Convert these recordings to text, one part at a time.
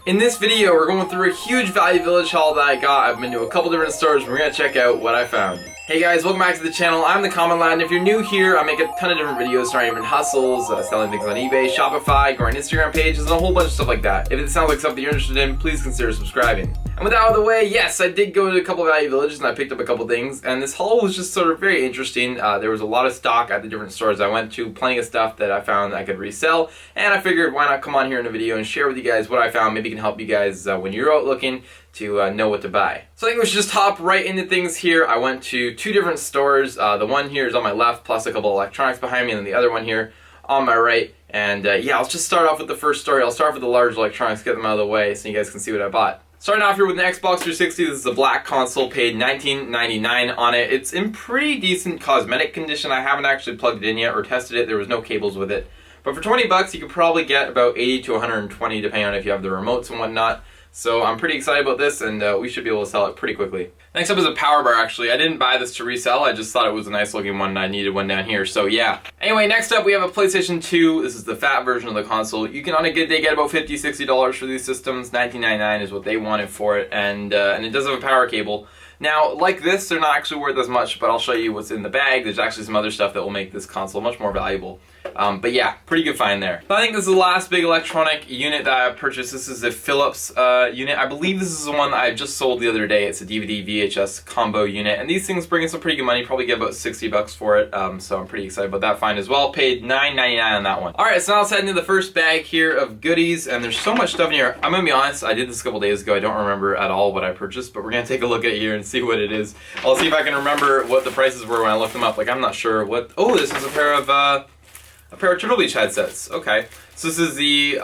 In this video, we're going through a huge Value Village haul that I got. I've been to a couple different stores. We're gonna check out what I found. Hey guys, welcome back to the channel. I'm the Commonlad, and if you're new here, I make a ton of different videos starting different hustles, selling things on eBay, Shopify, growing Instagram pages, and a whole bunch of stuff like that. If it sounds like something you're interested in, please consider subscribing. And with that out of the way, yes, I did go to a couple Value Villages and I picked up a couple things, and this haul was just sort of very interesting. There was a lot of stock at the different stores I went to, plenty of stuff that I found I could resell, and I figured why not come on here in a video and share with you guys what I found. Maybe it can help you guys when you're out looking to know what to buy. So I think we should just hop right into things here. I went to two different stores. The one here is on my left, plus a couple electronics behind me, and then the other one here on my right. And yeah, I'll just start off with the first story. I'll start off with the large electronics, get them out of the way so you guys can see what I bought. Starting off here with an Xbox 360, this is a black console, paid $19.99 on it. It's in pretty decent cosmetic condition. I haven't actually plugged it in yet or tested it. There was no cables with it. But for 20 bucks, you could probably get about 80 to 120 depending on if you have the remotes and whatnot. So I'm pretty excited about this, and we should be able to sell it pretty quickly. Next up is a power bar, actually. I didn't buy this to resell, I just thought it was a nice looking one and I needed one down here, so yeah. Anyway, next up we have a PlayStation 2. This is the fat version of the console. You can on a good day get about $50, $60 for these systems. $19.99 is what they wanted for it, and it does have a power cable. Now, like this, they're not actually worth as much, but I'll show you what's in the bag. There's actually some other stuff that will make this console much more valuable. But yeah, pretty good find there. So I think this is the last big electronic unit that I purchased. This is a Philips unit. I believe this is the one that I just sold the other day. It's a DVD VHS combo unit, and these things bring in some pretty good money. Probably get about 60 bucks for it. So I'm pretty excited about that find as well. Paid $9.99 on that one. All right, so now let's head into the first bag here of goodies, and there's so much stuff in here. I'm gonna be honest, I did this a couple days ago. I don't remember at all what I purchased, but we're gonna take a look at it here and see what it is. I'll see if I can remember what the prices were when I looked them up. Like, I'm not sure what. Oh, this is a pair of Turtle Beach headsets. Okay, so this is the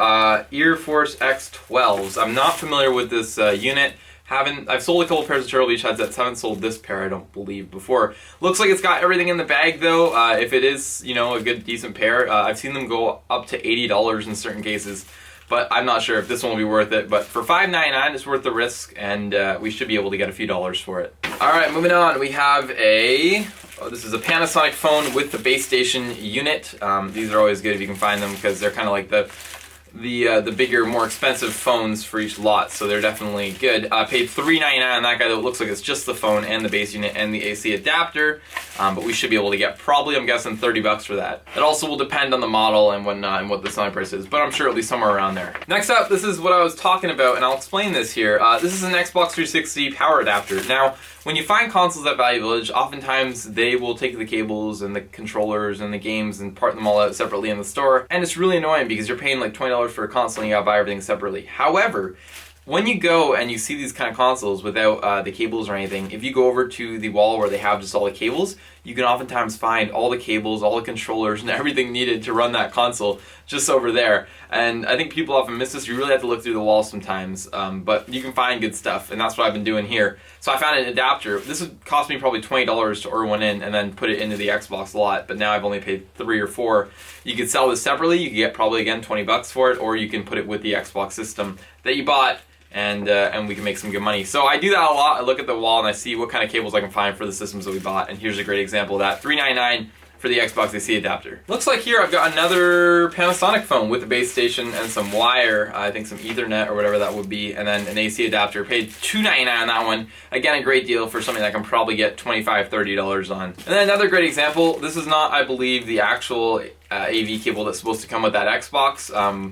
Force X12s. I'm not familiar with this unit. I've sold a couple pairs of Turtle Beach headsets. Haven't sold this pair, I don't believe, before. Looks like it's got everything in the bag though. If it is, you know, a good decent pair, I've seen them go up to $80 in certain cases. But I'm not sure if this one will be worth it. But for $5.99, it's worth the risk, and we should be able to get a few dollars for it. All right, moving on. We have this is a Panasonic phone with the base station unit. These are always good if you can find them because they're kind of like the bigger, more expensive phones for each lot, so they're definitely good. I paid $3.99 on that guy. That looks like it's just the phone and the base unit and the AC adapter, but we should be able to get probably, I'm guessing, 30 bucks for that. It also will depend on the model and whatnot and what the selling price is, but I'm sure it'll be somewhere around there. Next up, this is what I was talking about, and I'll explain this here. This is an Xbox 360 power adapter. Now, when you find consoles at Value Village, oftentimes they will take the cables and the controllers and the games and part them all out separately in the store, and it's really annoying because you're paying like $20 for a console and you gotta buy everything separately. However, when you go and you see these kind of consoles without the cables or anything, if you go over to the wall where they have just all the cables, you can oftentimes find all the cables, all the controllers, and everything needed to run that console just over there. And I think people often miss this. You really have to look through the wall sometimes, but you can find good stuff, and that's what I've been doing here. So I found an adapter. This would cost me probably $20 to order one in and then put it into the Xbox lot, but now I've only paid $3 or $4. You could sell this separately. You could get probably, again, 20 bucks for it, or you can put it with the Xbox system that you bought, and we can make some good money. So I do that a lot. I look at the wall and I see what kind of cables I can find for the systems that we bought, and here's a great example of that. $3.99 for the Xbox AC adapter. Looks like here I've got another Panasonic phone with a base station and some wire, I think some Ethernet or whatever that would be, and then an AC adapter. Paid $2.99 on that one. Again, a great deal for something that I can probably get $25, $30 on. And then another great example, this is not, I believe, the actual AV cable that's supposed to come with that Xbox.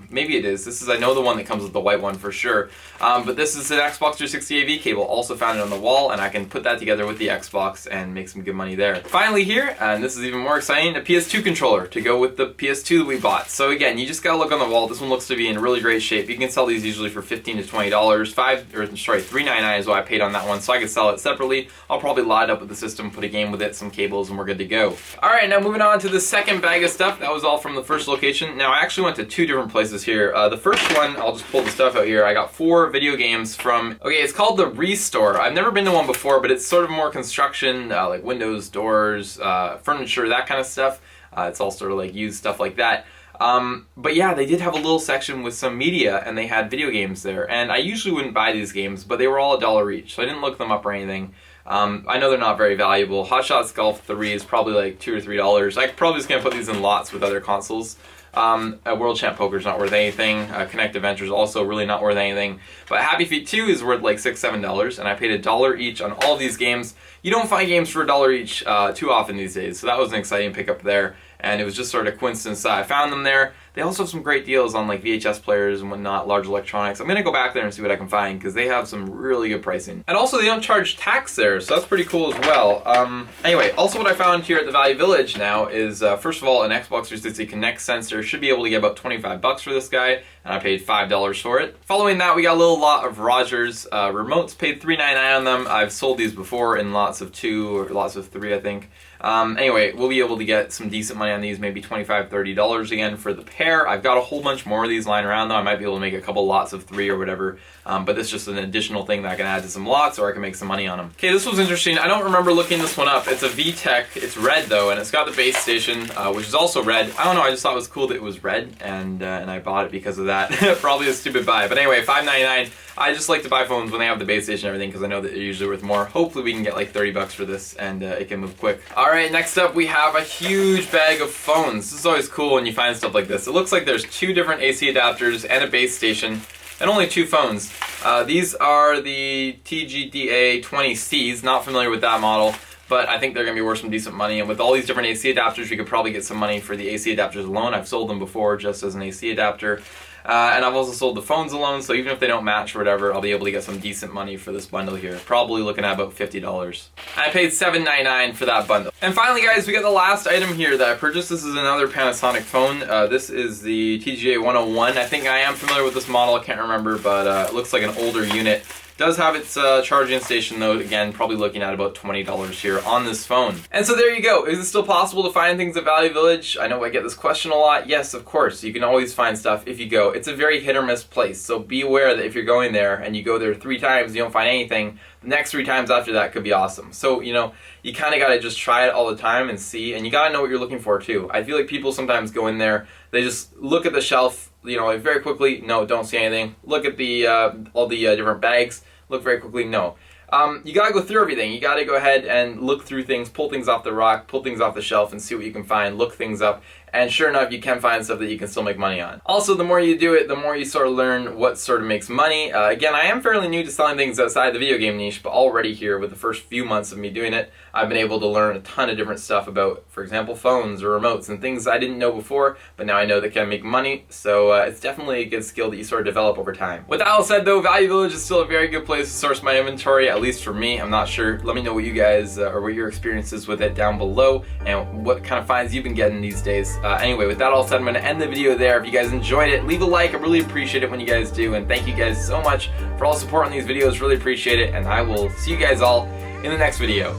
Maybe it is. This is, I know, the one that comes with the white one for sure. But this is an Xbox 360 AV cable. Also found it on the wall, and I can put that together with the Xbox and make some good money there. Finally here, and this is even more exciting, a Ps2 controller to go with the Ps2 that we bought. So again, you just gotta look on the wall. This one looks to be in really great shape. You can sell these usually for $15 to $20. $3.99 is what I paid on that one, so I could sell it separately. I'll probably lot it up with the system, put a game with it, some cables, and we're good to go. All right, now moving on to the second bag of stuff. That was all from the first location. Now I actually went to two different places here. The first one, I'll just pull the stuff out here. I got 4 video games from, okay, it's called the Restore. I've never been to one before, but it's sort of more construction, like windows, doors, furniture, that kind of stuff. It's all sort of like used stuff like that. But yeah, they did have a little section with some media, and they had video games there. And I usually wouldn't buy these games, but they were all $1 each, so I didn't look them up or anything. I know they're not very valuable. Hot Shots Golf 3 is probably like $2 or $3. I'm probably just gonna put these in lots with other consoles. World Champ Poker's not worth anything. Connect Adventure's also really not worth anything. But Happy Feet 2 is worth like $6, $7, and I paid $1 each on all of these games. You don't find games for $1 each too often these days, so that was an exciting pickup there. And it was just sort of coincidence that I found them there. They also have some great deals on like VHS players and whatnot, large electronics. I'm gonna go back there and see what I can find because they have some really good pricing. And also they don't charge tax there, so that's pretty cool as well. Anyway, also what I found here at the Value Village now is, first of all, an Xbox 360 Kinect sensor. Should be able to get about 25 bucks for this guy, and I paid $5 for it. Following that, we got a little lot of Rogers remotes, paid $3.99 on them. I've sold these before in lots of 2 or lots of 3, I think. Anyway, we'll be able to get some decent money on these, maybe $25, $30 again for the pair. I've got a whole bunch more of these lying around though. I might be able to make a couple lots of 3 or whatever, but this is just an additional thing that I can add to some lots, or I can make some money on them. Okay, this was interesting. I don't remember looking this one up. It's a Vtech. It's red though, and it's got the base station, which is also red. I don't know, I just thought it was cool that it was red, and I bought it because of that. Probably a stupid buy, but anyway, $5.99. I just like to buy phones when they have the base station and everything because I know that they're usually worth more. Hopefully we can get like 30 bucks for this and it can move quick. Alright, next up we have a huge bag of phones. This is always cool when you find stuff like this. It looks like there's 2 different AC adapters and a base station and only 2 phones. These are the TGDA 20Cs, not familiar with that model, but I think they're going to be worth some decent money. And with all these different AC adapters, we could probably get some money for the AC adapters alone. I've sold them before just as an AC adapter. And I've also sold the phones alone, so even if they don't match or whatever, I'll be able to get some decent money for this bundle here. Probably looking at about $50. I paid $7.99 for that bundle. And finally, guys, we got the last item here that I purchased. This is another Panasonic phone. This is the TGA 101. I think I am familiar with this model. I can't remember, but it looks like an older unit. Does have its charging station though, again, probably looking at about $20 here on this phone. And so there you go. Is it still possible to find things at Value Village? I know I get this question a lot. Yes, of course. You can always find stuff if you go. It's a very hit or miss place, so be aware that if you're going there and you go there 3 times and you don't find anything, the next 3 times after that could be awesome. So, you know, you kind of got to just try it all the time and see, and you got to know what you're looking for too. I feel like people sometimes go in there, they just look at the shelf, you know, like very quickly, no, don't see anything. Look at the all the different bags, look very quickly, no. You gotta go through everything. You gotta go ahead and look through things, pull things off the rack, pull things off the shelf, and see what you can find, look things up, and sure enough, you can find stuff that you can still make money on. Also, the more you do it, the more you sort of learn what sort of makes money. Again, I am fairly new to selling things outside the video game niche, but already here, with the first few months of me doing it, I've been able to learn a ton of different stuff about, for example, phones or remotes and things I didn't know before, but now I know that can make money, so it's definitely a good skill that you sort of develop over time. With that all said though, Value Village is still a very good place to source my inventory, at least for me. I'm not sure. Let me know what you guys, or what your experience is with it down below, and what kind of finds you've been getting these days. Anyway, with that all said, I'm going to end the video there. If you guys enjoyed it, leave a like. I really appreciate it when you guys do, and thank you guys so much for all the support on these videos. Really appreciate it, and I will see you guys all in the next video.